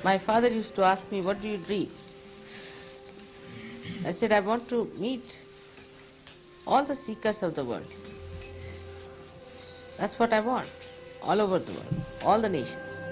My father used to ask me, what do you dream? I said, I want to meet all the seekers of the world. That's what I want, all over the world, all the nations.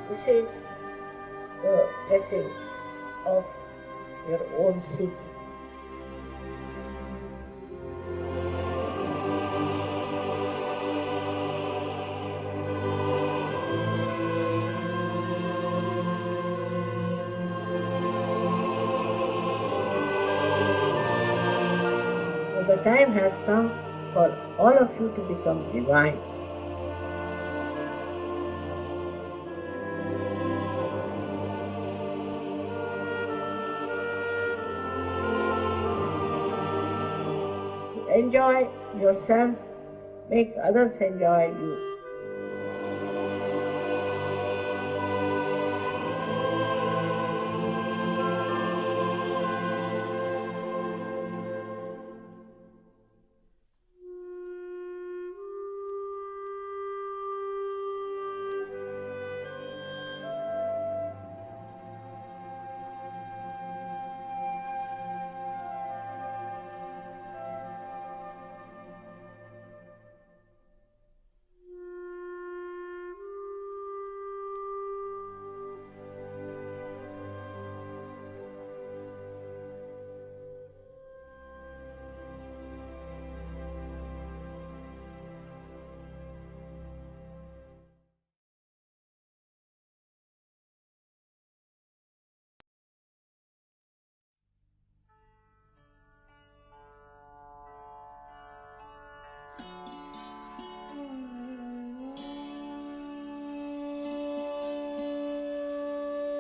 This is the blessing of your own seeking. The time has come for all of you to become divine. To enjoy yourself, make others enjoy you.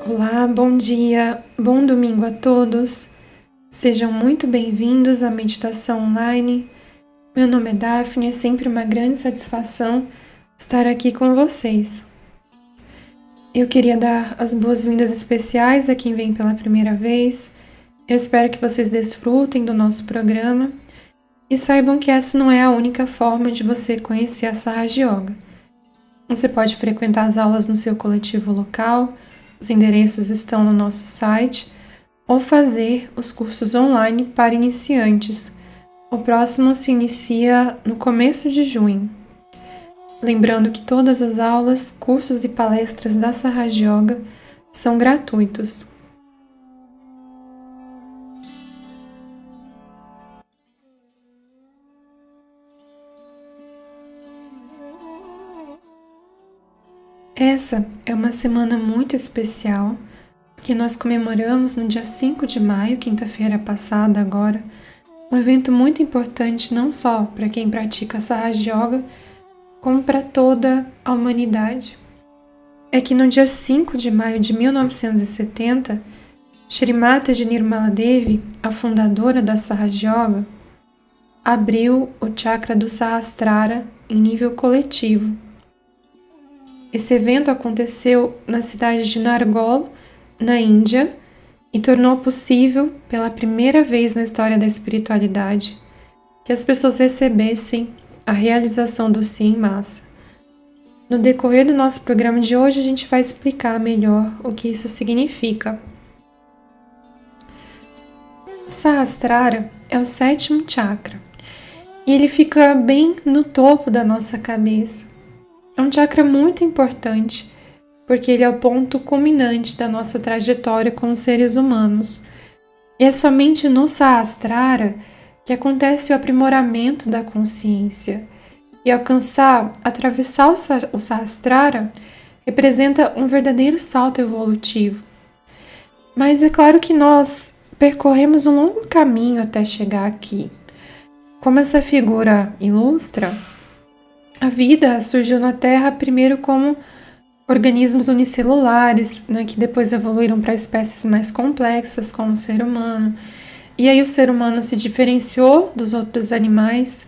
Olá, bom dia, bom domingo a todos. Sejam muito bem-vindos à meditação online. Meu nome é Daphne, é sempre uma grande satisfação estar aqui com vocês. Eu queria dar as boas-vindas especiais a quem vem pela primeira vez. Eu espero que vocês desfrutem do nosso programa e saibam que essa não é a única forma de você conhecer a Sahaja Yoga. Você pode frequentar as aulas no seu coletivo local, os endereços estão no nosso site, ou fazer os cursos online para iniciantes. O próximo se inicia no começo de junho. Lembrando que todas as aulas, cursos e palestras da Sahaja Yoga são gratuitos. Essa é uma semana muito especial, que nós comemoramos no dia 5 de maio, quinta-feira passada agora, um evento muito importante não só para quem pratica Sahaja Yoga, como para toda a humanidade. É que no dia 5 de maio de 1970, Shri Mataji Nirmala Devi, a fundadora da Sahaja Yoga, abriu o chakra do Sahasrara em nível coletivo. Esse evento aconteceu na cidade de Nargol, na Índia, e tornou possível, pela primeira vez na história da espiritualidade, que as pessoas recebessem a realização do Si em massa. No decorrer do nosso programa de hoje, a gente vai explicar melhor o que isso significa. O Sahasrara é o 7º chakra, e ele fica bem no topo da nossa cabeça. É um chakra muito importante, porque ele é o ponto culminante da nossa trajetória como seres humanos. E é somente no Sahasrara que acontece o aprimoramento da consciência. E atravessar o Sahasrara representa um verdadeiro salto evolutivo. Mas é claro que nós percorremos um longo caminho até chegar aqui. Como essa figura ilustra, a vida surgiu na Terra primeiro como organismos unicelulares, né, que depois evoluíram para espécies mais complexas, como o ser humano. E aí o ser humano se diferenciou dos outros animais,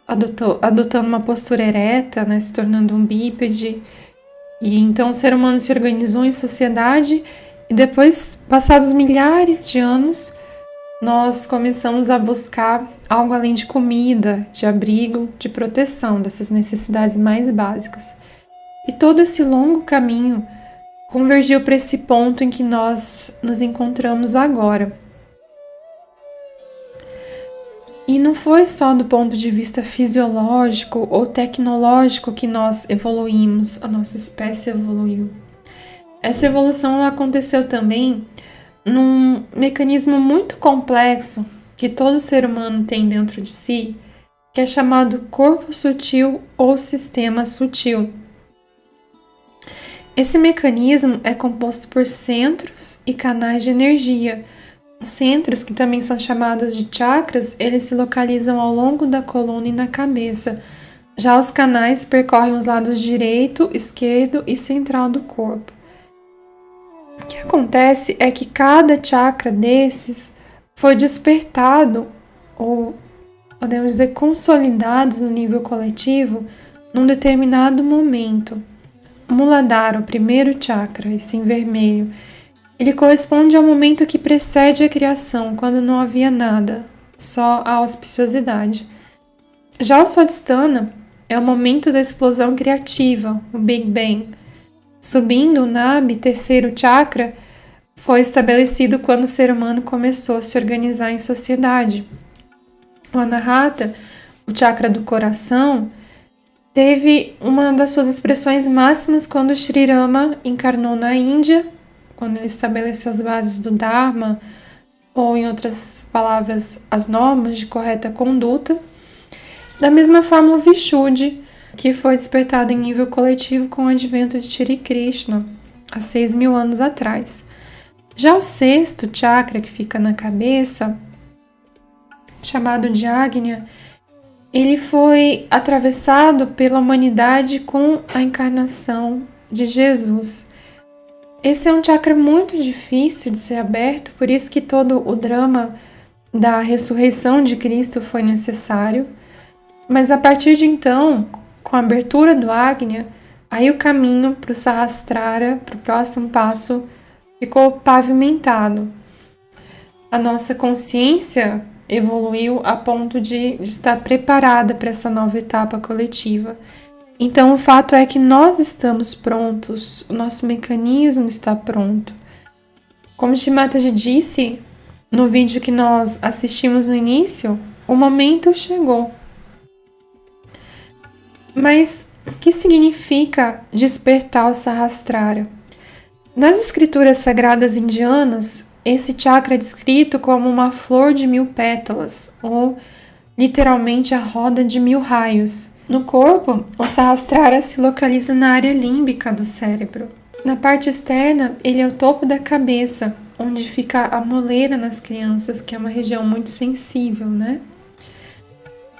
adotando uma postura ereta, né, se tornando um bípede. E então o ser humano se organizou em sociedade e depois, passados milhares de anos, nós começamos a buscar algo além de comida, de abrigo, de proteção, dessas necessidades mais básicas. E todo esse longo caminho convergiu para esse ponto em que nós nos encontramos agora. E não foi só do ponto de vista fisiológico ou tecnológico que nós evoluímos, a nossa espécie evoluiu. Essa evolução aconteceu também num mecanismo muito complexo que todo ser humano tem dentro de si, que é chamado corpo sutil ou sistema sutil. Esse mecanismo é composto por centros e canais de energia. Os centros, que também são chamados de chakras, eles se localizam ao longo da coluna e na cabeça. Já os canais percorrem os lados direito, esquerdo e central do corpo. O que acontece é que cada chakra desses foi despertado, ou podemos dizer consolidados no nível coletivo, num determinado momento. Muladhara, o primeiro chakra, esse em vermelho, ele corresponde ao momento que precede a criação, quando não havia nada, só a auspiciosidade. Já o Swadhisthana é o momento da explosão criativa, o Big Bang. Subindo o Nabhi, terceiro chakra, foi estabelecido quando o ser humano começou a se organizar em sociedade. O Anahata, o chakra do coração, teve uma das suas expressões máximas quando Sri Rama encarnou na Índia, quando ele estabeleceu as bases do Dharma, ou em outras palavras, as normas de correta conduta. Da mesma forma, o Vishuddhi, que foi despertado em nível coletivo com o advento de Shri Krishna, há 6.000 anos atrás. Já o sexto chakra, que fica na cabeça, chamado de Agnya, ele foi atravessado pela humanidade com a encarnação de Jesus. Esse é um chakra muito difícil de ser aberto, por isso que todo o drama da ressurreição de Cristo foi necessário. Mas a partir de então, com a abertura do Agnya, aí o caminho para o Sahasrara, para o próximo passo, ficou pavimentado. A nossa consciência evoluiu a ponto de estar preparada para essa nova etapa coletiva. Então, o fato é que nós estamos prontos, o nosso mecanismo está pronto. Como Shri Mataji disse no vídeo que nós assistimos no início, o momento chegou. Mas o que significa despertar o Sahasrara? Nas escrituras sagradas indianas, esse chakra é descrito como uma flor de 1000 pétalas, ou literalmente a roda de 1000 raios. No corpo, o Sahasrara se localiza na área límbica do cérebro. Na parte externa, ele é o topo da cabeça, onde fica a moleira nas crianças, que é uma região muito sensível, né?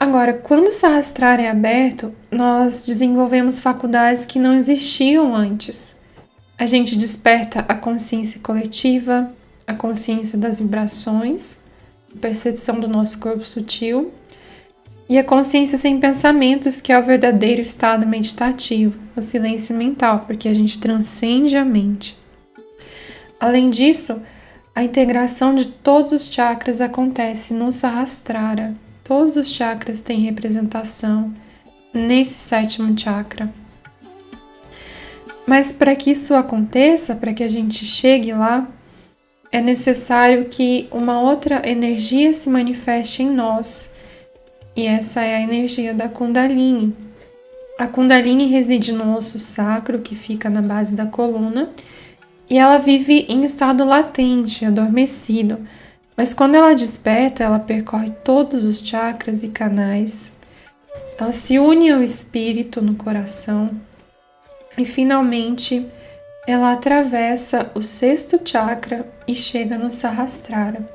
Agora, quando o Sahasrara é aberto, nós desenvolvemos faculdades que não existiam antes. A gente desperta a consciência coletiva, a consciência das vibrações, a percepção do nosso corpo sutil, e a consciência sem pensamentos, que é o verdadeiro estado meditativo, o silêncio mental, porque a gente transcende a mente. Além disso, a integração de todos os chakras acontece no Sahasrara. Todos os chakras têm representação nesse 7º chakra. Mas para que isso aconteça, para que a gente chegue lá, é necessário que uma outra energia se manifeste em nós. E essa é a energia da Kundalini. A Kundalini reside no osso sacro, que fica na base da coluna, e ela vive em estado latente, adormecido. Mas quando ela desperta, ela percorre todos os chakras e canais. Ela se une ao espírito no coração. E finalmente, ela atravessa o 6º chakra e chega no Sahasrara.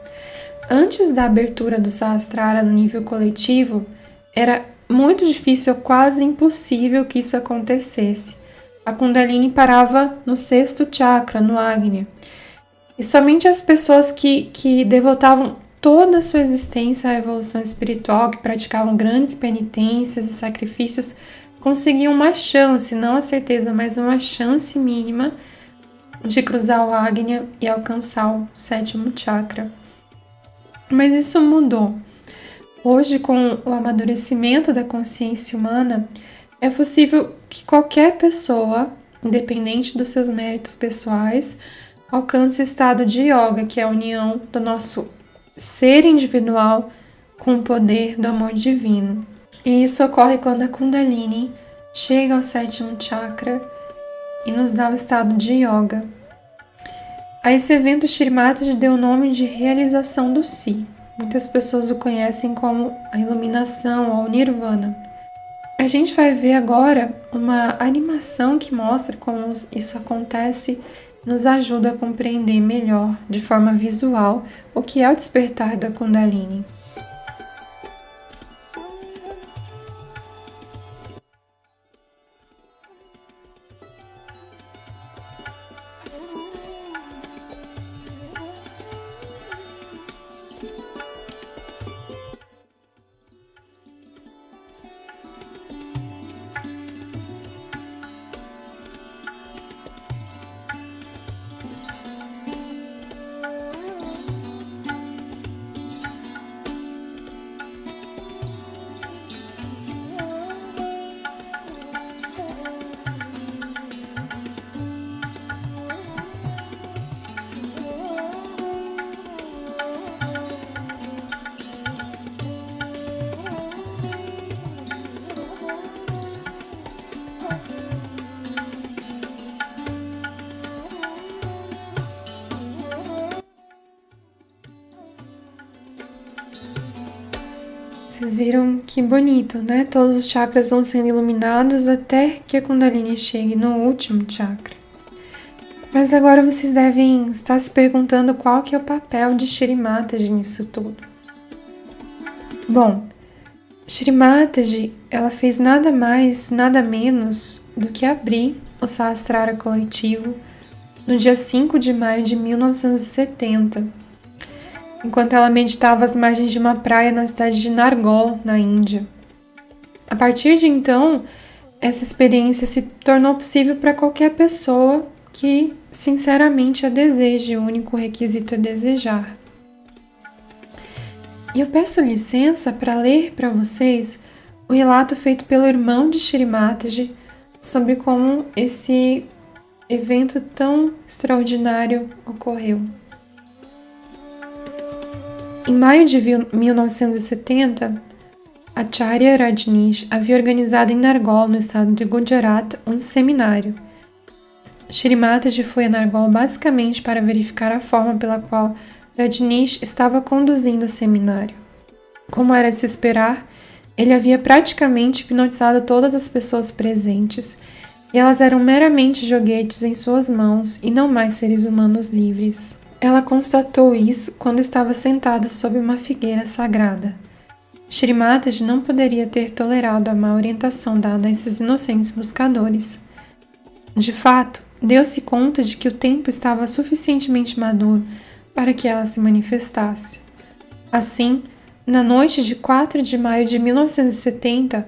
Antes da abertura do Sahasrara no nível coletivo, era muito difícil, quase impossível que isso acontecesse. A Kundalini parava no 6º chakra, no Agnya. E somente as pessoas que devotavam toda a sua existência à evolução espiritual, que praticavam grandes penitências e sacrifícios, conseguiam uma chance, não a certeza, mas uma chance mínima de cruzar o Agnya e alcançar o 7º chakra. Mas isso mudou. Hoje, com o amadurecimento da consciência humana, é possível que qualquer pessoa, independente dos seus méritos pessoais, alcance o estado de yoga, que é a união do nosso ser individual com o poder do amor divino. E isso ocorre quando a Kundalini chega ao 7º chakra e nos dá o estado de yoga. A esse evento, Shri Mataji deu o nome de realização do Si. Muitas pessoas o conhecem como a iluminação ou nirvana. A gente vai ver agora uma animação que mostra como isso acontece, nos ajuda a compreender melhor, de forma visual, o que é o despertar da Kundalini. Vocês viram que bonito, né? Todos os chakras vão sendo iluminados até que a Kundalini chegue no último chakra. Mas agora vocês devem estar se perguntando qual que é o papel de Shri Mataji nisso tudo. Bom, Shri Mataji, ela fez nada mais, nada menos do que abrir o Sahasrara coletivo no dia 5 de maio de 1970. Enquanto ela meditava às margens de uma praia na cidade de Nargol, na Índia. A partir de então, essa experiência se tornou possível para qualquer pessoa que sinceramente a deseje, o único requisito é desejar. E eu peço licença para ler para vocês o relato feito pelo irmão de Shri Mataji sobre como esse evento tão extraordinário ocorreu. Em maio de 1970, Acharya Rajneesh havia organizado em Nargol, no estado de Gujarat, um seminário. Shri Mataji foi a Nargol basicamente para verificar a forma pela qual Rajneesh estava conduzindo o seminário. Como era de se esperar, ele havia praticamente hipnotizado todas as pessoas presentes, e elas eram meramente joguetes em suas mãos e não mais seres humanos livres. Ela constatou isso quando estava sentada sob uma figueira sagrada. Shri Mataji não poderia ter tolerado a má orientação dada a esses inocentes buscadores. De fato, deu-se conta de que o tempo estava suficientemente maduro para que ela se manifestasse. Assim, na noite de 4 de maio de 1970,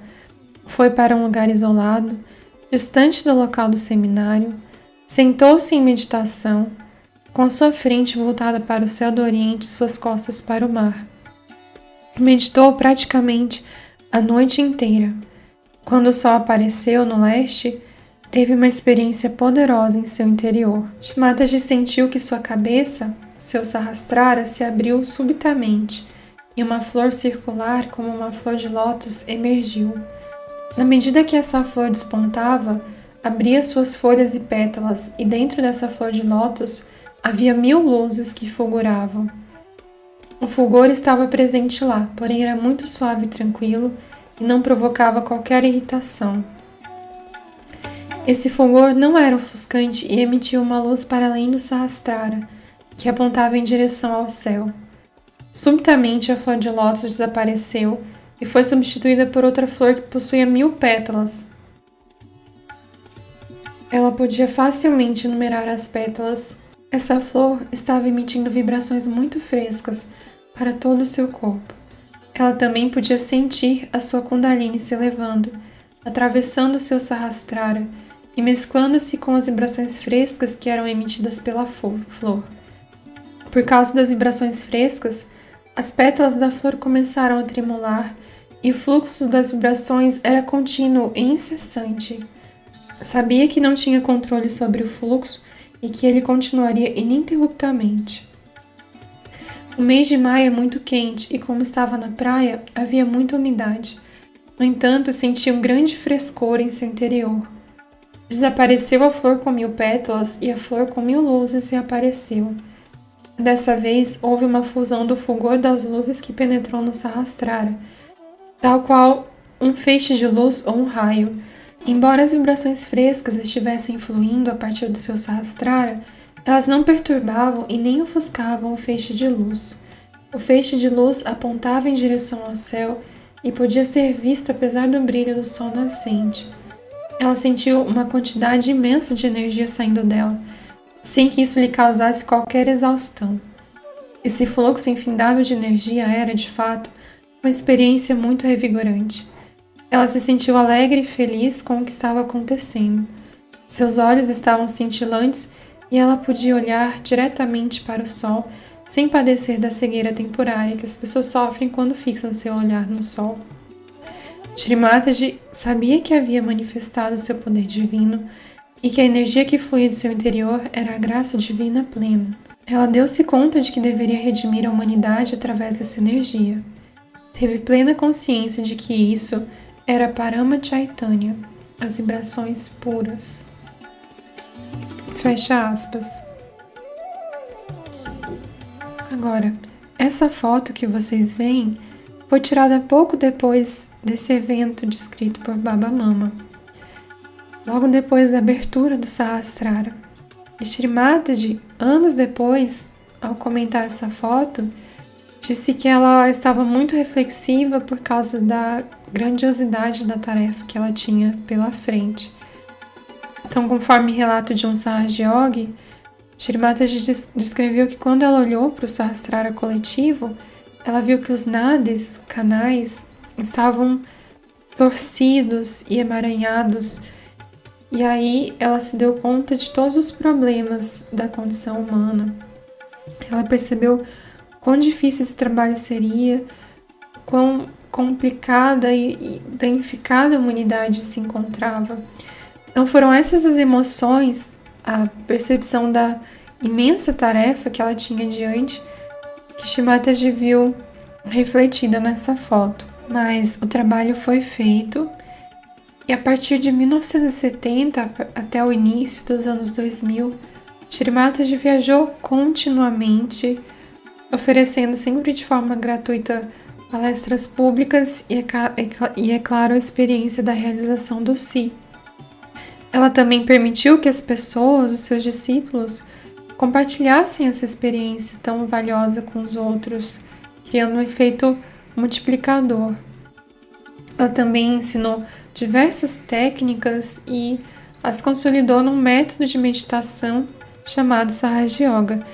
foi para um lugar isolado, distante do local do seminário, sentou-se em meditação, com sua frente voltada para o céu do Oriente e suas costas para o mar. Meditou praticamente a noite inteira. Quando o sol apareceu no leste, teve uma experiência poderosa em seu interior. Mataji sentiu que sua cabeça, seu Sahasrara, se abriu subitamente e uma flor circular como uma flor de lótus emergiu. Na medida que essa flor despontava, abria suas folhas e pétalas, e dentro dessa flor de lótus havia 1000 luzes que fulguravam. O fulgor estava presente lá, porém era muito suave e tranquilo e não provocava qualquer irritação. Esse fulgor não era ofuscante e emitia uma luz para além do Sahasrara, que apontava em direção ao céu. Subitamente a flor de lótus desapareceu e foi substituída por outra flor que possuía 1000 pétalas. Ela podia facilmente numerar as pétalas. Essa flor estava emitindo vibrações muito frescas para todo o seu corpo. Ela também podia sentir a sua Kundalini se elevando, atravessando seu Sahasrara e mesclando-se com as vibrações frescas que eram emitidas pela flor. Por causa das vibrações frescas, as pétalas da flor começaram a tremular e o fluxo das vibrações era contínuo e incessante. Sabia que não tinha controle sobre o fluxo e que ele continuaria ininterruptamente. O mês de maio é muito quente e, como estava na praia, havia muita umidade. No entanto, sentia um grande frescor em seu interior. Desapareceu a flor com 1000 pétalas e a flor com 1000 luzes reapareceu. Dessa vez, houve uma fusão do fulgor das luzes que penetrou no Sahasrara, tal qual um feixe de luz ou um raio. Embora as vibrações frescas estivessem fluindo a partir do seu Sahasrara, elas não perturbavam e nem ofuscavam o feixe de luz. O feixe de luz apontava em direção ao céu e podia ser visto apesar do brilho do sol nascente. Ela sentiu uma quantidade imensa de energia saindo dela, sem que isso lhe causasse qualquer exaustão. Esse fluxo infindável de energia era, de fato, uma experiência muito revigorante. Ela se sentiu alegre e feliz com o que estava acontecendo. Seus olhos estavam cintilantes e ela podia olhar diretamente para o sol sem padecer da cegueira temporária que as pessoas sofrem quando fixam seu olhar no sol. Shri Mataji sabia que havia manifestado seu poder divino e que a energia que fluía de seu interior era a graça divina plena. Ela deu-se conta de que deveria redimir a humanidade através dessa energia. Teve plena consciência de que isso era Parama Chaitanya, as vibrações puras. Fecha aspas. Agora, essa foto que vocês veem foi tirada pouco depois desse evento descrito por Baba Mama, logo depois da abertura do Sahasrara. E Shri Mataji, anos depois, ao comentar essa foto, disse que ela estava muito reflexiva por causa da grandiosidade da tarefa que ela tinha pela frente. Então, conforme relato de um Sahaja Yogi, Shri Mataji descreveu que quando ela olhou para o Sahasrara coletivo, ela viu que os nadis, canais, estavam torcidos e emaranhados, e aí ela se deu conta de todos os problemas da condição humana. Ela percebeu quão difícil esse trabalho seria, quão complicada e danificada a humanidade se encontrava. Então foram essas as emoções, a percepção da imensa tarefa que ela tinha diante, que Shri Mataji viu refletida nessa foto. Mas o trabalho foi feito e a partir de 1970 até o início dos anos 2000, Shri Mataji viajou continuamente, oferecendo sempre de forma gratuita palestras públicas e é claro, a experiência da realização do Si. Ela também permitiu que as pessoas, os seus discípulos, compartilhassem essa experiência tão valiosa com os outros, criando um efeito multiplicador. Ela também ensinou diversas técnicas e as consolidou num método de meditação chamado Sahaja Yoga.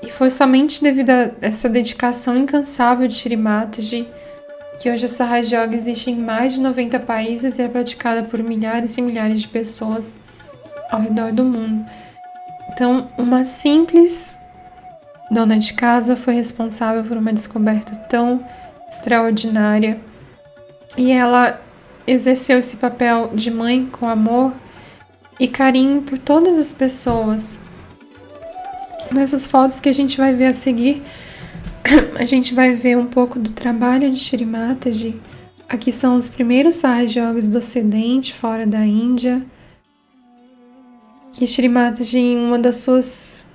E foi somente devido a essa dedicação incansável de Shri Mataji que hoje essa Raja Yoga existe em mais de 90 países e é praticada por milhares e milhares de pessoas ao redor do mundo. Então, uma simples dona de casa foi responsável por uma descoberta tão extraordinária e ela exerceu esse papel de mãe com amor e carinho por todas as pessoas. Nessas fotos que a gente vai ver a seguir, a gente vai ver um pouco do trabalho de Shri Mataji. Aqui são os primeiros Raja Yogas do Ocidente, fora da Índia. Que Shri Mataji, em uma das suas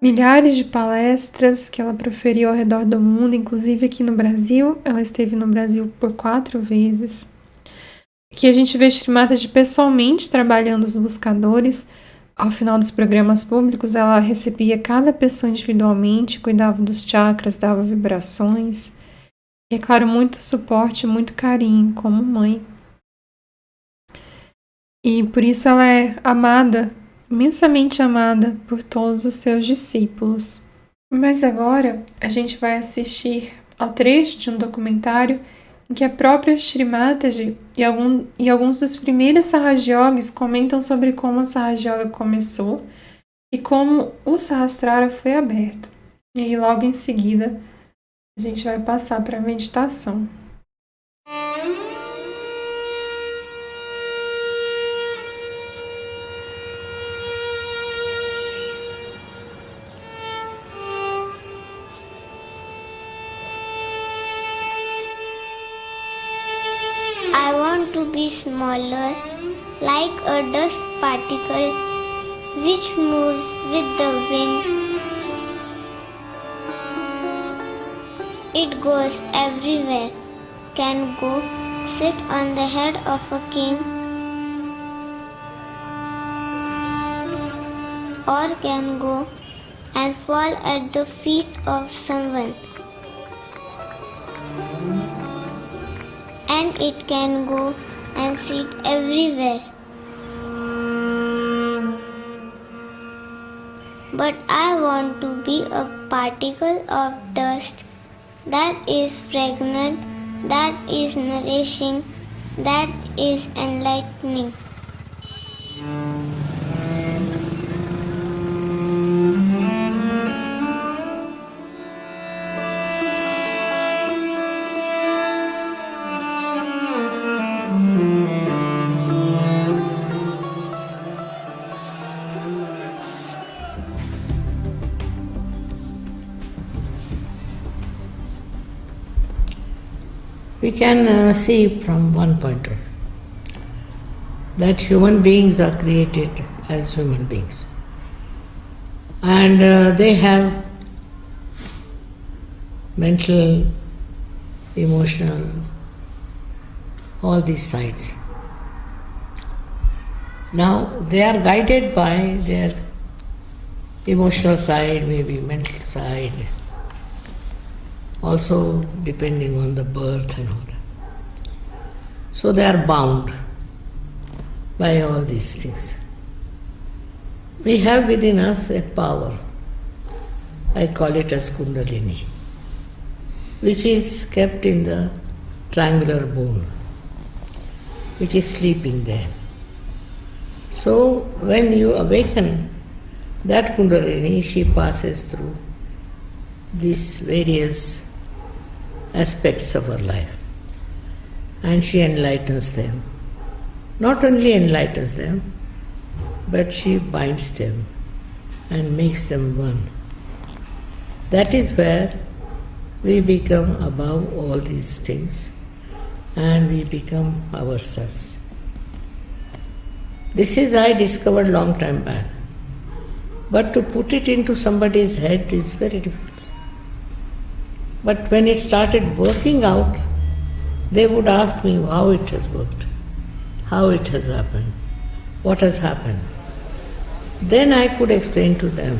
milhares de palestras que ela proferiu ao redor do mundo, inclusive aqui no Brasil, ela esteve no Brasil por 4 vezes. Aqui a gente vê Shri Mataji pessoalmente trabalhando os buscadores. Ao final dos programas públicos, ela recebia cada pessoa individualmente, cuidava dos chakras, dava vibrações. E, é claro, muito suporte, muito carinho como mãe. E por isso ela é amada, imensamente amada por todos os seus discípulos. Mas agora a gente vai assistir ao trecho de um documentário em que a própria Shri Mataji e alguns dos primeiros Sahaja Yogis comentam sobre como a Sahaja Yoga começou e como o Sahasrara foi aberto. E aí, logo em seguida, a gente vai passar para a meditação. I want to be smaller, like a dust particle which moves with the wind. It goes everywhere, can go sit on the head of a king, or can go and fall at the feet of someone. And it can go and sit everywhere. But I want to be a particle of dust that is fragrant, that is nourishing, that is enlightening. We can see from one point of view that human beings are created as human beings. And they have mental, emotional, all these sides. Now they are guided by their emotional side, maybe mental side, also depending on the birth and all that. So they are bound by all these things. We have within us a power, I call it as Kundalini, which is kept in the triangular bone, which is sleeping there. So when you awaken that Kundalini, she passes through these various aspects of our life and she enlightens them. Not only enlightens them, but she binds them and makes them one. That is where we become above all these things and we become ourselves. This is I discovered long time back. But to put it into somebody's head is very difficult. But when it started working out, they would ask me how it has worked, how it has happened, what has happened. Then I could explain to them.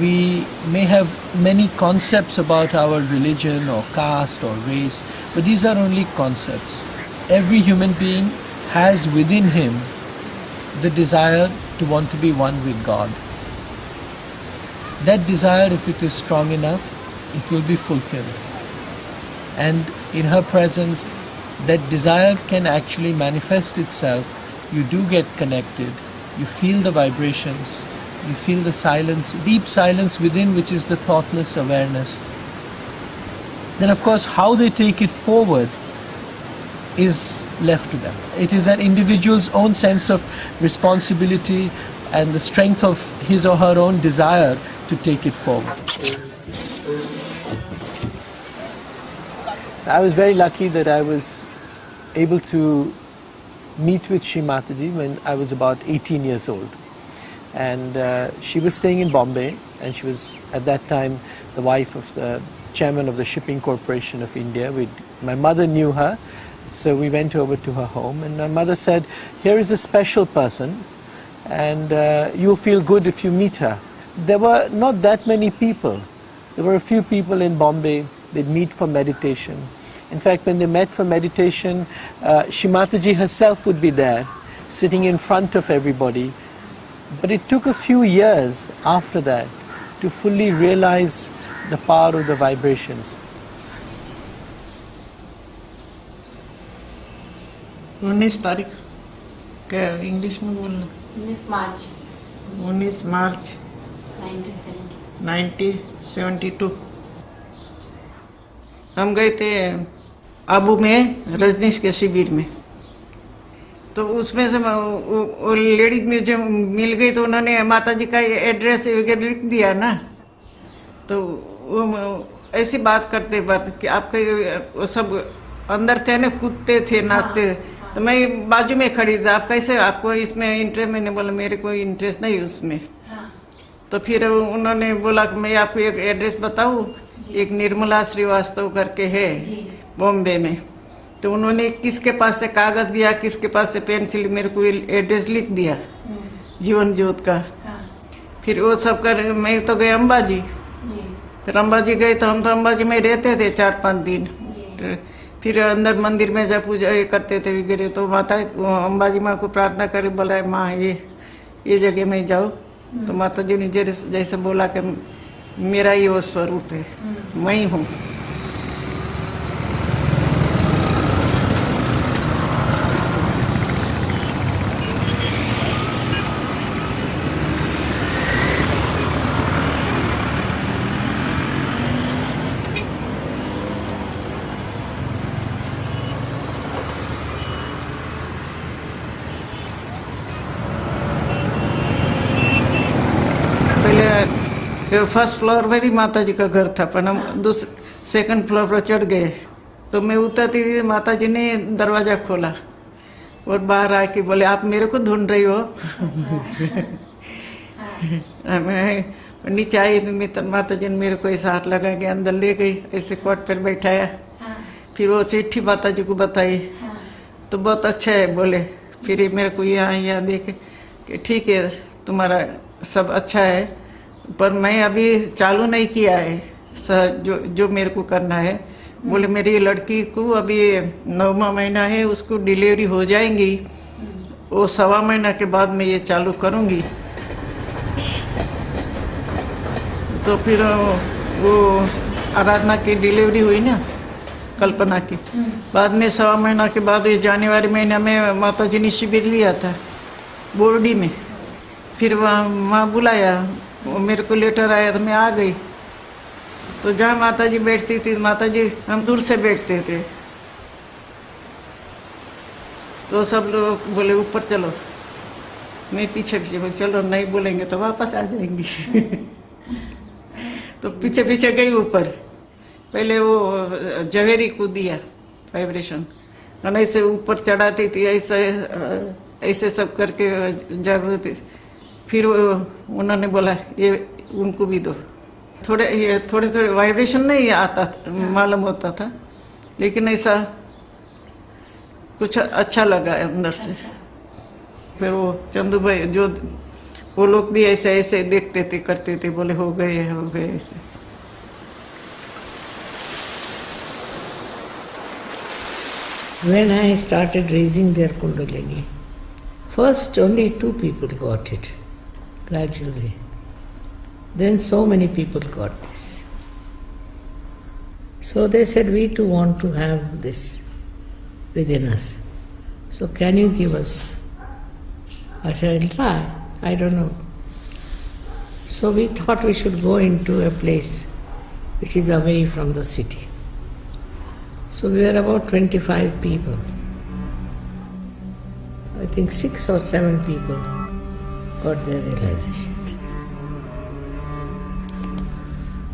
We may have many concepts about our religion or caste or race, but these are only concepts. Every human being has within him the desire to want to be one with God. That desire, if it is strong enough, it will be fulfilled. And in her presence, that desire can actually manifest itself. You do get connected, you feel the vibrations, you feel the silence, deep silence within, which is the thoughtless awareness. Then of course how they take it forward is left to them. It is an individual's own sense of responsibility and the strength of his or her own desire to take it forward. I was very lucky that I was able to meet with Shri Mataji when I was about 18 years old. And she was staying in Bombay, and she was at that time the wife of the chairman of the Shipping Corporation of India. My mother knew her, so we went over to her home, and my mother said, here is a special person, and you'll feel good if you meet her. There were not that many people. There were a few people in Bombay. They'd meet for meditation. In fact, when they met for meditation, Shri Mataji herself would be there, sitting in front of everybody. But it took a few years after that to fully realize the power of the vibrations. 19 तारीख क्या इंग्लिश में बोलना 19 मार्च 1972 हम गए थे आबू में रजनीश के शिविर में। तो उसमें से वो लेडीज में जब मिल गई तो उन्होंने माता जी का एड्रेस वगैरह लिख दिया ना। तो वो ऐसी बात करते कि आपके वो सब अंदर थे ना, कूदते थे, नाचते। तो मैं बाजू में खड़ी थी, आप कैसे, आपको इसमें इंटरेस्ट? मैंने बोला मेरे कोई इंटरेस्ट नहीं उसमें। तो फिर उन्होंने बोला कि मैं आपको एक एड्रेस बताऊँ, एक निर्मला श्रीवास्तव करके है बॉम्बे में। तो उन्होंने किसके पास से कागज दिया, किसके पास से पेंसिल, मेरे को एड्रेस लिख दिया जीवन ज्योत का। फिर वो सब कर मैं तो गए अंबाजी। फिर अंबाजी गए तो हम तो अंबाजी में रहते थे 4-5 दिन। फिर अंदर मंदिर में जब पूजा करते थे वगैरह, तो माता अंबाजी माँ को प्रार्थना करे, बोला माँ ये जगह में जाओ। तो माता जी ने जैसे बोला कि मेरा ही वो स्वरूप है, मैं ही हूँ। फर्स्ट फ्लोर पर ही माता जी का घर था, पर हम सेकंड फ्लोर पर चढ़ गए। तो मैं उतरती थी, माता जी ने दरवाज़ा खोला और बाहर आके बोले आप मेरे को ढूंढ रही हो? मैं नीचे आई तो माता जी ने मेरे को ऐसा हाथ लगा के अंदर ले गई, ऐसे कोट पर बैठाया। फिर वो चिट्ठी माता जी को बताई तो बहुत अच्छा है बोले। फिर मेरे को यहाँ देखे कि ठीक है तुम्हारा सब अच्छा है, पर मैं अभी चालू नहीं किया है जो मेरे को करना है। बोले मेरी लड़की को अभी 9वां महीना है, उसको डिलीवरी हो जाएंगी, वो 1.25 महीना के बाद मैं ये चालू करूँगी। तो फिर वो आराधना की डिलीवरी हुई ना, कल्पना की। बाद में 1.25 महीना के बाद ये जनवरी महीना में माता जी ने शिविर लिया था बोर्डी में। फिर वहाँ बुलाया, वो मेरे को लेटर आया तो मैं आ गई। तो जहाँ माता जी बैठती थी, माता जी हम दूर से बैठते थे, तो सब लोग बोले ऊपर चलो, मैं पीछे पीछे बोले चलो, नहीं बोलेंगे तो वापस आ जाएंगी। तो पीछे पीछे गई ऊपर। पहले वो जवेरी को दिया वाइब्रेशन, ऐसे ऊपर चढ़ाती थी, ऐसे सब करके जागृति। फिर उन्होंने बोला ये उनको भी दो। थोड़े वाइब्रेशन नहीं आता मालूम होता था, लेकिन ऐसा कुछ अच्छा लगा अंदर से। फिर वो चंदू भाई जो वो लोग भी ऐसे ऐसे देखते थे, करते थे, बोले हो गए ऐसे. When I started raising their Kundalini, first only 2 people got it, gradually. Then so many people got this. So they said, we too want to have this within us. So can you give us? I said, I'll try. I don't know. So we thought we should go into a place which is away from the city. So we were about 25 people. I think 6 or 7 people got their realization.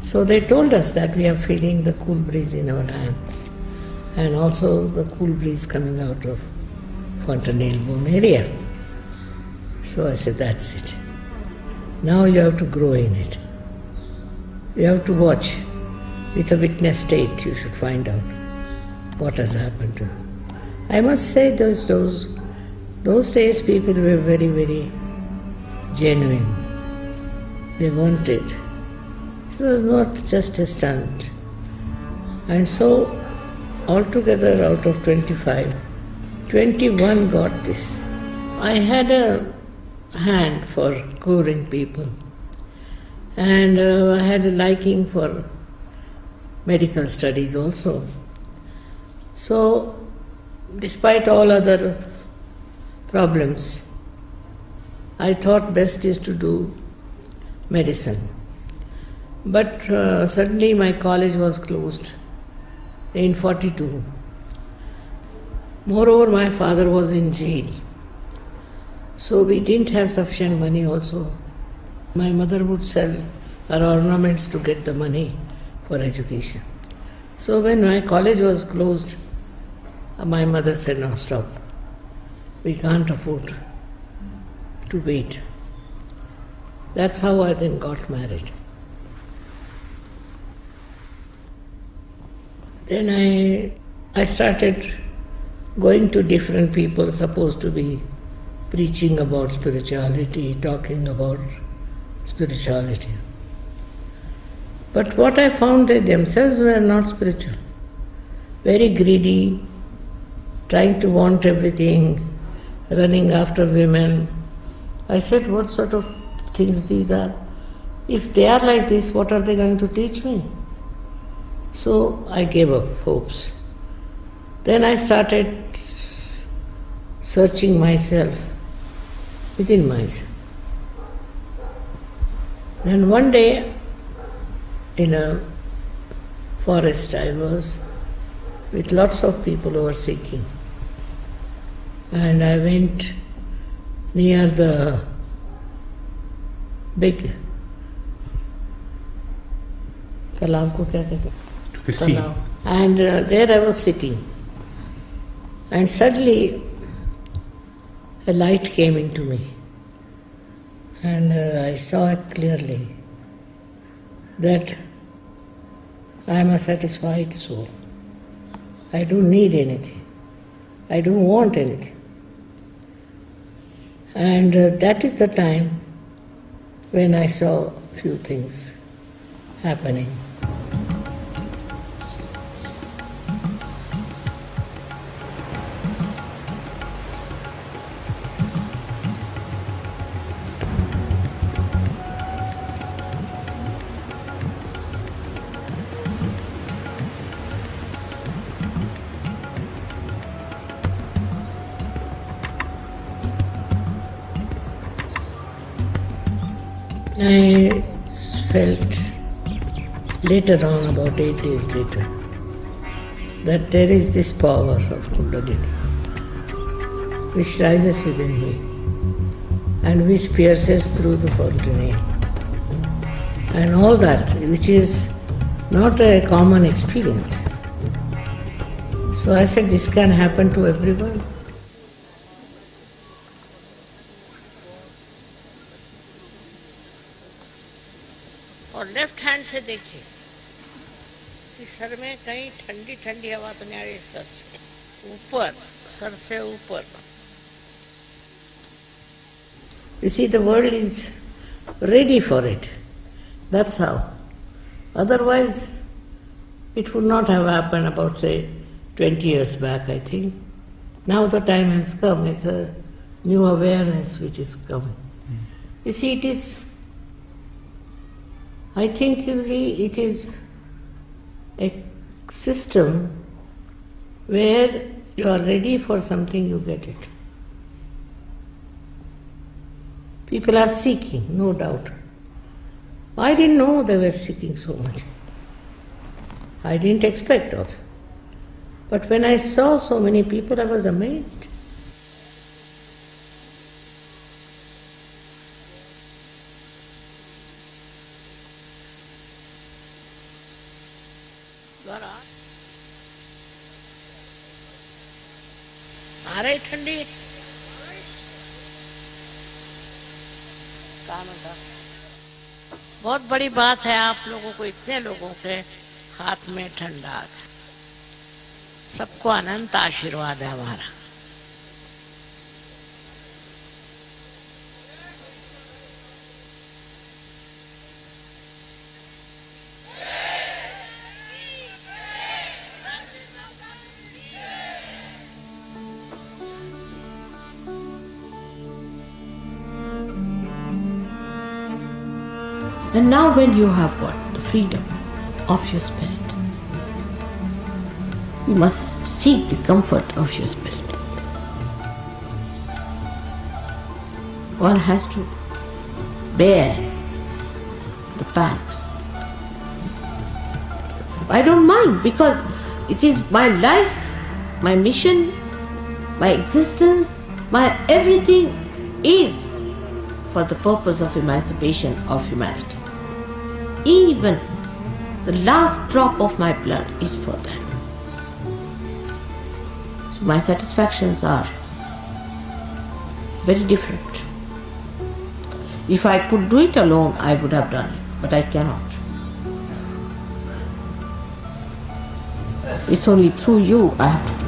So they told us that we are feeling the cool breeze in our hand and also the cool breeze coming out of Fontanelle bone area. So I said, that's it. Now you have to grow in it. You have to watch. With a witness state, you should find out what has happened to you. I must say those days people were very, very genuine. They wanted. It was not just a stunt. And so altogether out of 25, 21 got this. I had a hand for curing people and I had a liking for medical studies also. So, despite all other problems, I thought best is to do medicine. But suddenly my college was closed in 42. Moreover, my father was in jail. So we didn't have sufficient money also. My mother would sell her ornaments to get the money for education. So when my college was closed, my mother said, no, stop. We can't afford to wait. That's how I then got married. Then I started going to different people supposed to be preaching about spirituality, talking about spirituality. But what I found, they themselves were not spiritual. Very greedy, trying to want everything, running after women. I said, what sort of things these are? If they are like this, what are they going to teach me? So I gave up hopes. Then I started searching myself, within myself. Then one day, in a forest I was, with lots of people who were seeking. And I went near the big talam ko kya kehte? To the sea. Talam. And there I was sitting. And suddenly a light came into me. And I saw it clearly that I am a satisfied soul. I don't need anything. I don't want anything. And that is the time when I saw few things happening. I felt later on, about 8 days later, that there is this power of Kundalini which rises within me and which pierces through the fontanelle. And all that, which is not a common experience. So I said, this can happen to everyone. और left hand से देखिए कि सर में कहीं ठंडी ठंडी हवा तो नहीं आ रही, सर से ऊपर, सर से ऊपर You see, the world is ready for it. That's how. Otherwise, it would not have happened about, say, 20 years back, I think. Now the time has come. It's a new awareness which is coming. You see, it is, I think it is a system where you are ready for something, you get it. People are seeking, no doubt. I didn't know they were seeking so much. I didn't expect also. But when I saw so many people, I was amazed. आ रही ठंडी बहुत बड़ी बात है आप लोगों को, इतने लोगों के हाथ में ठंडा। सबको अनंत आशीर्वाद है हमारा। And now when you have got the freedom of your spirit, you must seek the comfort of your spirit. One has to bear the pangs. I don't mind, because it is my life, my mission, my existence, my everything is for the purpose of emancipation of humanity. Even the last drop of my blood is for that. So my satisfactions are very different. If I could do it alone, I would have done it, but I cannot. It's only through you I have to do it.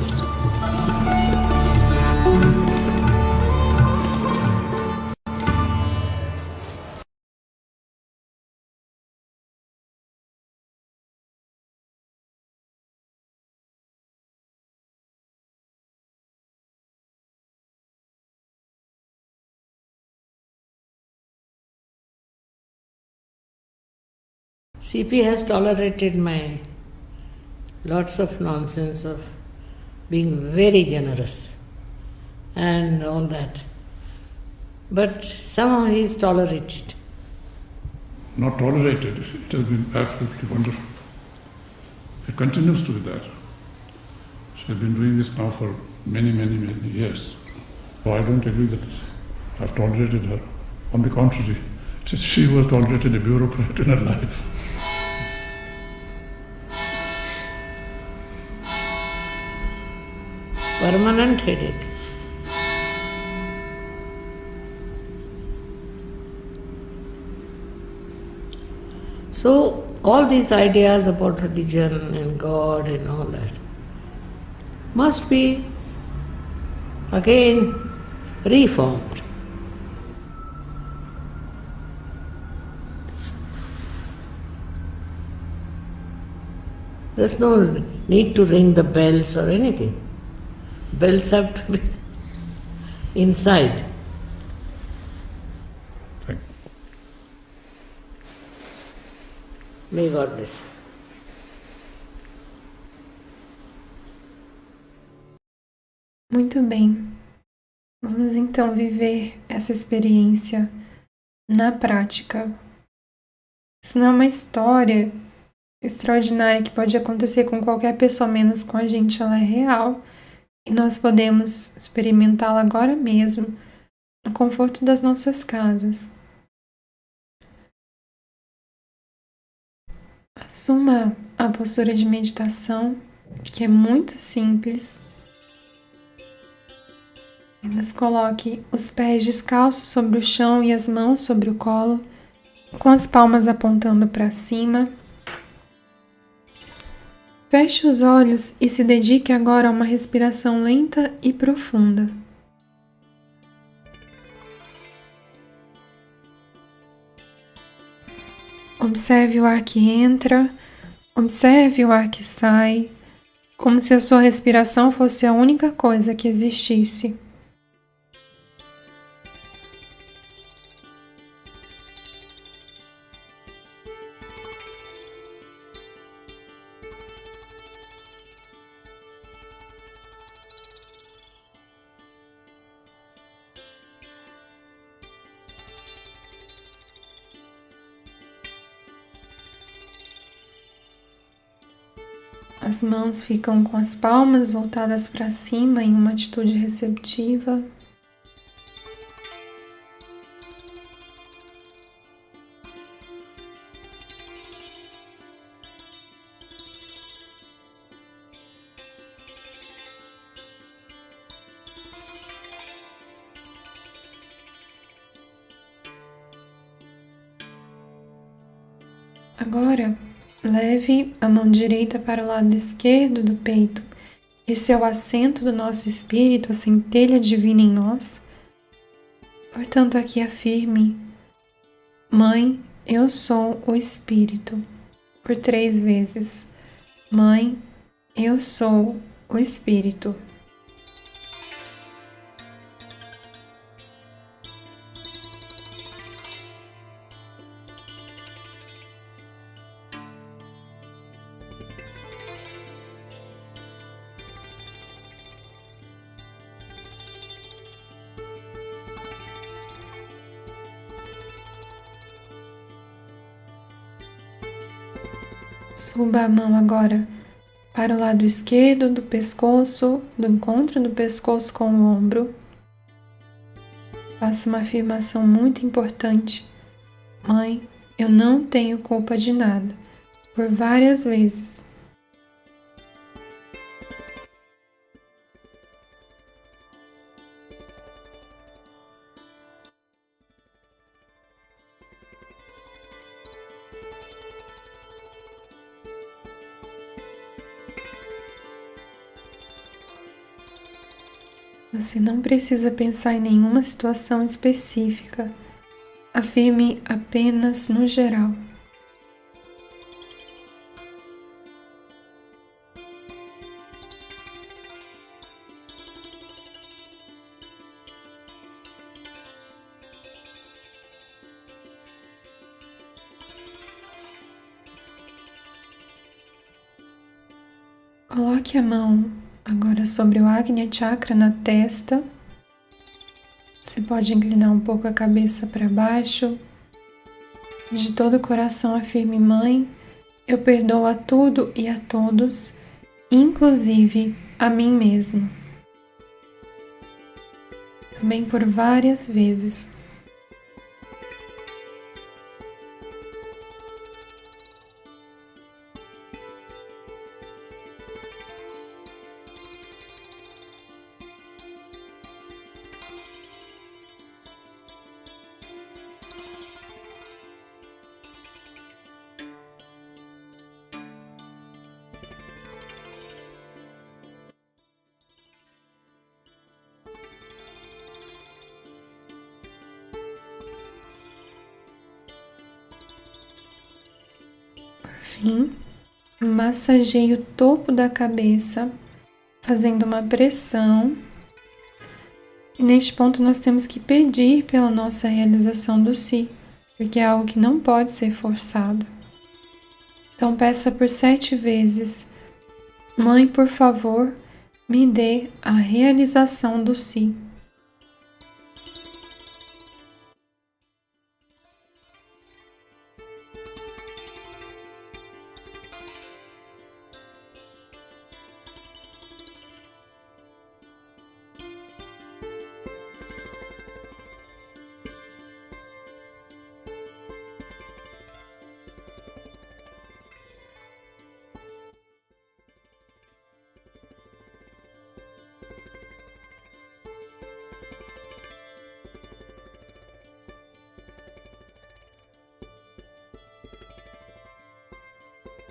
CP has tolerated my lots of nonsense of being very generous and all that. But somehow he is tolerated. Not tolerated, it has been absolutely wonderful. It continues to be that. She has been doing this now for many, many, many years. So I don't agree that I've tolerated her. On the contrary, it is she who has tolerated a bureaucrat in her life. Permanent headache. So all these ideas about religion and God and all that must be again reformed. There's no need to ring the bells or anything. Bells have to be inside. Thank you. May God bless you. Muito bem. Vamos então viver essa experiência na prática. Isso não é uma história extraordinária que pode acontecer com qualquer pessoa, menos com a gente, ela é real. E nós podemos experimentá-la agora mesmo, no conforto das nossas casas. Assuma a postura de meditação, que é muito simples. Apenas coloque os pés descalços sobre o chão e as mãos sobre o colo, com as palmas apontando para cima. Feche os olhos e se dedique agora a uma respiração lenta e profunda. Observe o ar que entra, observe o ar que sai, como se a sua respiração fosse a única coisa que existisse. As mãos ficam com as palmas voltadas para cima em uma atitude receptiva. Agora, leve a mão direita para o lado esquerdo do peito. Esse é o assento do nosso espírito, a centelha divina em nós. Portanto, aqui afirme: Mãe, eu sou o Espírito. Por 3 vezes. Mãe, eu sou o Espírito. Suba a mão agora para o lado esquerdo do pescoço, do encontro do pescoço com o ombro. Faça uma afirmação muito importante. Mãe, eu não tenho culpa de nada. Por várias vezes. Você não precisa pensar em nenhuma situação específica. Afirme apenas no geral. Coloque a mão agora sobre o Agnya Chakra na testa. Você pode inclinar um pouco a cabeça para baixo. De todo o coração afirme: Mãe, eu perdoo a tudo e a todos, inclusive a mim mesmo. Também por várias vezes. Por fim, massageie o topo da cabeça, fazendo uma pressão. E neste ponto nós temos que pedir pela nossa realização do si, porque é algo que não pode ser forçado. Então peça por 7 vezes: Mãe, por favor, me dê a realização do si.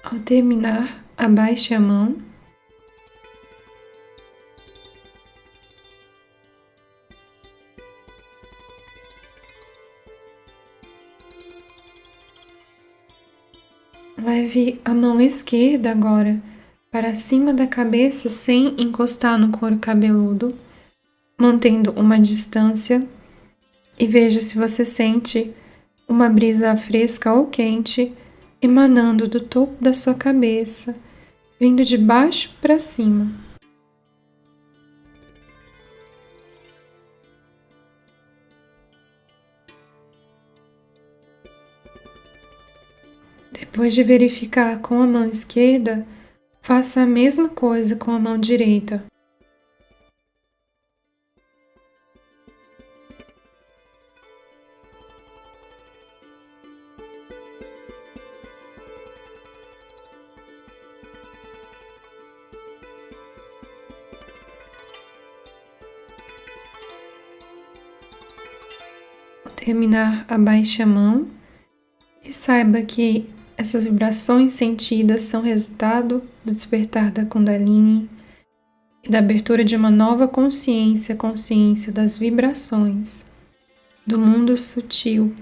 Ao terminar, abaixe a mão. Leve a mão esquerda agora para cima da cabeça sem encostar no couro cabeludo, mantendo uma distância, e veja se você sente uma brisa fresca ou quente emanando do topo da sua cabeça, vindo de baixo para cima. Depois de verificar com a mão esquerda, faça a mesma coisa com a mão direita. Ao terminar, abaixe a mão e saiba que essas vibrações sentidas são resultado do despertar da Kundalini e da abertura de uma nova consciência, consciência das vibrações, do mundo sutil.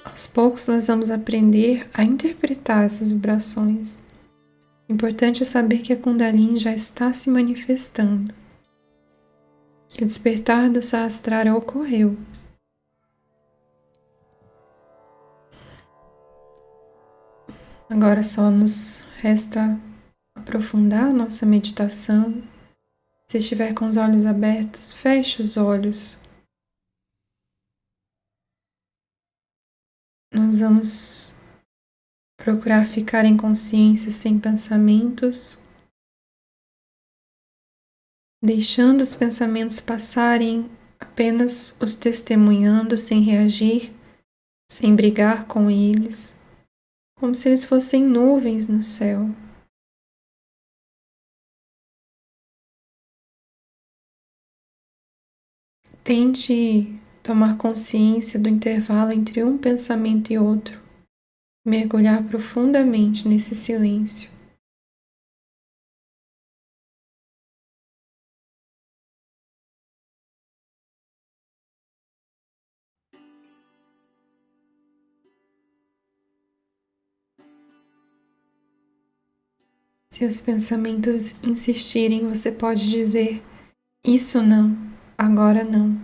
Aos poucos nós vamos aprender a interpretar essas vibrações. O importante é saber que a Kundalini já está se manifestando, que o despertar do Sahasrara ocorreu. Agora só nos resta aprofundar a nossa meditação. Se estiver com os olhos abertos, feche os olhos. Nós vamos procurar ficar em consciência sem pensamentos, deixando os pensamentos passarem, apenas os testemunhando sem reagir, sem brigar com eles, como se eles fossem nuvens no céu. Tente tomar consciência do intervalo entre um pensamento e outro, mergulhar profundamente nesse silêncio. Se os pensamentos insistirem, você pode dizer: isso não, agora não.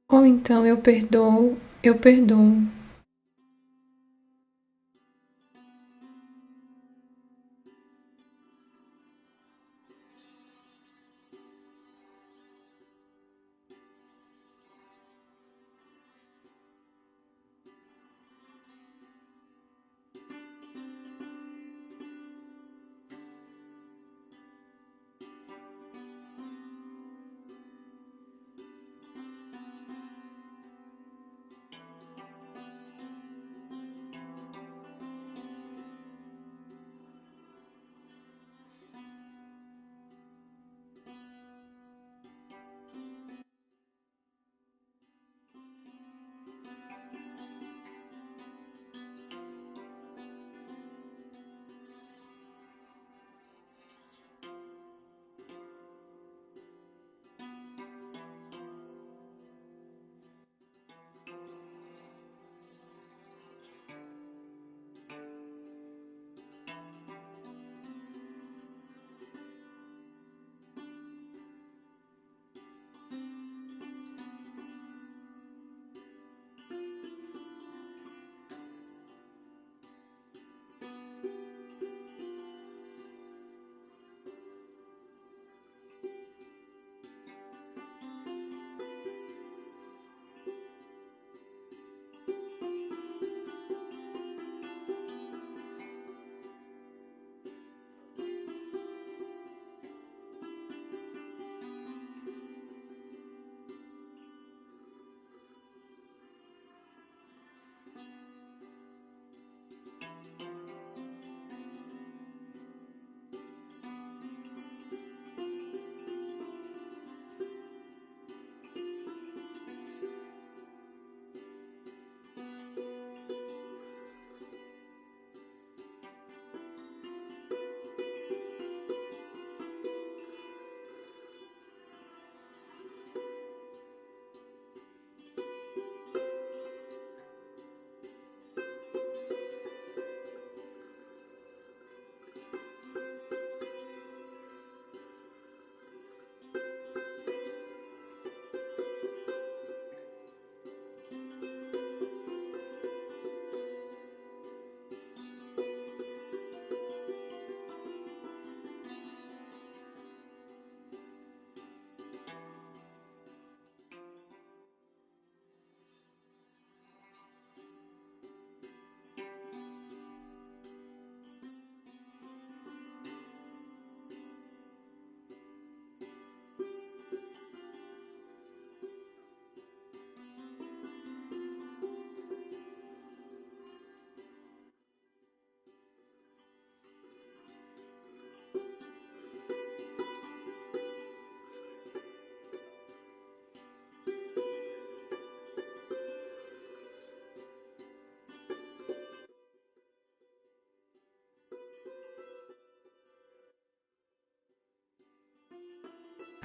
Ou então eu perdoo, eu perdoo.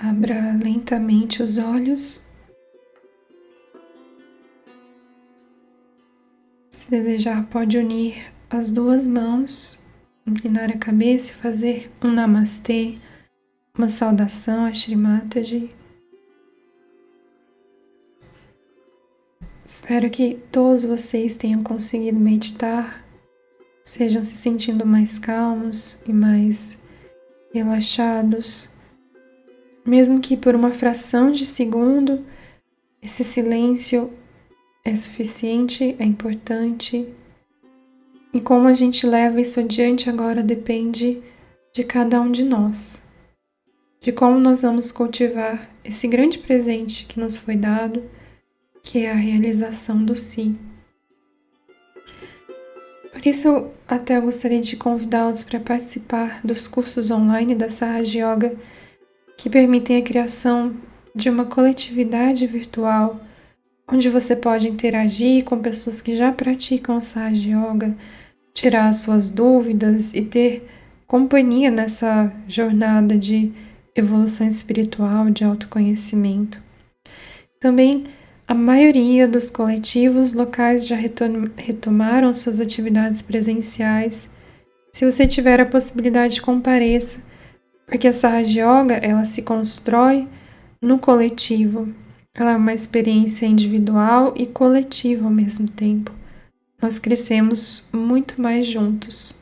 Abra lentamente os olhos. Se desejar, pode unir as duas mãos, inclinar a cabeça e fazer um namastê, uma saudação a Shri Mataji. Espero que todos vocês tenham conseguido meditar, estejam se sentindo mais calmos e mais relaxados. Mesmo que por uma fração de segundo, esse silêncio é suficiente, é importante. E como a gente leva isso adiante agora depende de cada um de nós. De como nós vamos cultivar esse grande presente que nos foi dado, que é a realização do si. Por isso eu até gostaria de convidá-los para participar dos cursos online da Sahaja Yoga, que permitem a criação de uma coletividade virtual, onde você pode interagir com pessoas que já praticam a Sahaja Yoga, tirar suas dúvidas e ter companhia nessa jornada de evolução espiritual, de autoconhecimento. Também a maioria dos coletivos locais já retomaram suas atividades presenciais. Se você tiver a possibilidade, compareça, porque a Sahaja Yoga, ela se constrói no coletivo. Ela é uma experiência individual e coletiva ao mesmo tempo. Nós crescemos muito mais juntos.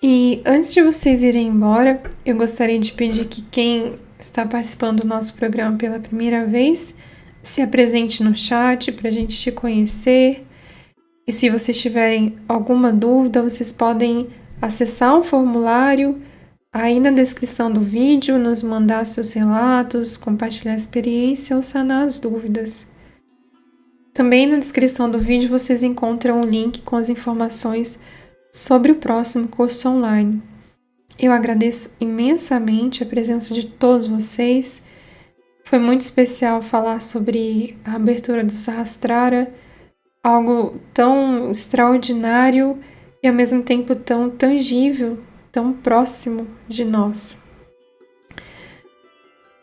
E antes de vocês irem embora, eu gostaria de pedir que quem está participando do nosso programa pela primeira vez se apresente no chat para a gente te conhecer. E se vocês tiverem alguma dúvida, vocês podem acessar um formulário aí na descrição do vídeo, nos mandar seus relatos, compartilhar a experiência ou sanar as dúvidas. Também na descrição do vídeo vocês encontram um link com as informações sobre o próximo curso online. Eu agradeço imensamente a presença de todos vocês. Foi muito especial falar sobre a abertura do Sahasrara, algo tão extraordinário e ao mesmo tempo tão tangível, tão próximo de nós.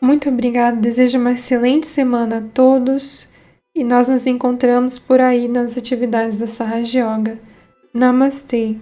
Muito obrigada, desejo uma excelente semana a todos e nós nos encontramos por aí nas atividades da Sahaja Yoga. Namastê!